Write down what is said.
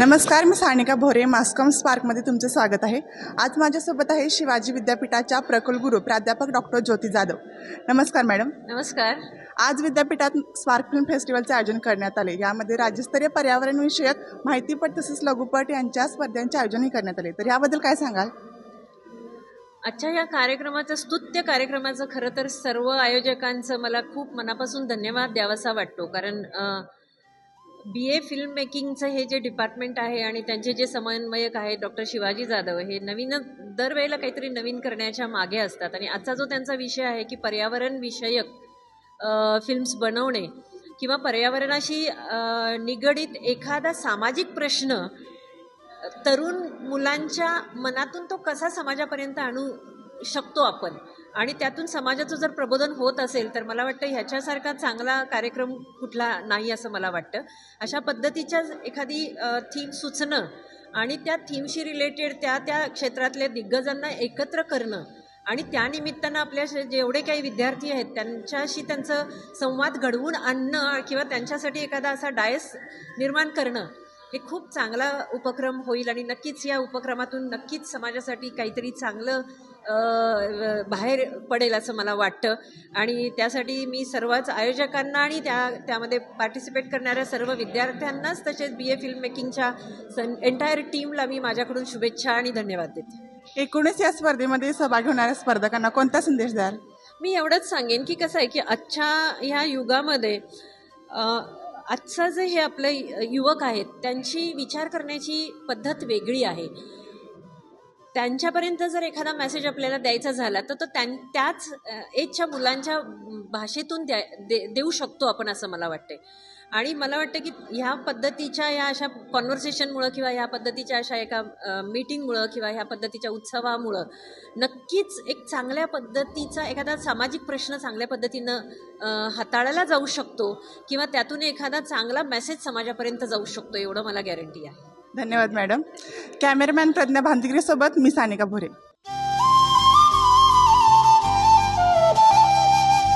नमस्कार, मी सानिका भोरे, मास्कॉम स्पार्कमध्ये तुमचं स्वागत आहे। आज माझ्यासोबत आहे शिवाजी विद्यापीठाच्या प्रकुलगुरू प्राध्यापक डॉक्टर ज्योती जाधव। नमस्कार मॅडम। नमस्कार। आज विद्यापीठात स्पार्क फिल्म फेस्टिवलचे आयोजन करण्यात आले। यामध्ये राज्यस्तरीय पर्यावरण विषयक माहितीपट तसेच लघुपट यांच्या स्पर्धांचे आयोजनही करण्यात आले। तर याबद्दल काय सांगाल? आजच्या या कार्यक्रमाचं स्तुत्य कार्यक्रमाचं खरं तर सर्व आयोजकांचं मला खूप मनापासून धन्यवाद द्यावासा वाटतो, कारण BA फिल्म मेकिंगचं हे जे डिपार्टमेंट आहे आणि त्यांचे जे समन्वयक आहेत डॉक्टर शिवाजी जाधव, हे दरवेळेला काहीतरी नवीन करण्याच्या मागे असतात। आणि आजचा जो त्यांचा विषय आहे की पर्यावरण विषयक फिल्म्स बनवणे किंवा पर्यावरणाशी निगडित एखादा सामाजिक प्रश्न तरुण मुलांच्या मनातून तो कसा समाजापर्यंत आणू शकतो आपण, आणि त्यातून समाजाचं जर प्रबोधन होत असेल तर मला वाटतं ह्याच्यासारखा चांगला कार्यक्रम कुठला नाही असं मला वाटतं। अशा पद्धतीच्या एखादी थीम सुचणं आणि त्या थीमशी रिलेटेड त्या क्षेत्रातल्या दिग्गजांना एकत्र करणं आणि त्यानिमित्तानं आपल्या जेवढे काही विद्यार्थी आहेत त्यांच्याशी त्यांचं संवाद घडवून आणणं किंवा त्यांच्यासाठी एखादा असा डायस निर्माण करणं हे खूप चांगला उपक्रम होईल। आणि नक्कीच या उपक्रमातून नक्कीच समाजासाठी काहीतरी चांगलं बाहेर पडेल असं मला वाटतं। आणि त्यासाठी मी सर्वच आयोजकांना आणि त्यामध्ये पार्टिसिपेट करणाऱ्या सर्व विद्यार्थ्यांनाच तसेच BA फिल्म मेकिंगच्या एंटायर टीमला मी माझ्याकडून शुभेच्छा आणि धन्यवाद देते। एकूणच या स्पर्धेमध्ये सहभागी होणाऱ्या स्पर्धकांना कोणता संदेश द्याल? मी एवढंच सांगेन की कसं आहे की आजच्या ह्या युगामध्ये आजचं जे हे आपलं युवक आहेत त्यांची विचार करण्याची पद्धत वेगळी आहे। त्यांच्यापर्यंत जर एखादा मेसेज आपल्याला द्यायचा झाला तर तो त्याच एजच्या मुलांच्या भाषेतून देऊ शकतो आपण असं मला वाटते। आणि मला वाटतं की ह्या पद्धतीच्या या अशा कॉन्व्हर्सेशनमुळं किंवा ह्या पद्धतीच्या अशा एका मीटिंगमुळं किंवा ह्या पद्धतीच्या उत्सवामुळं नक्कीच एक चांगल्या पद्धतीचा एखादा सामाजिक प्रश्न चांगल्या पद्धतीनं हाताळला जाऊ शकतो किंवा त्यातून एखादा चांगला मेसेज समाजापर्यंत जाऊ शकतो, एवढं मला गॅरंटी आहे। धन्यवाद मॅडम। कॅमेरामॅन प्रज्ञा भांतिगिरीसोबत मी सानिका भोरे।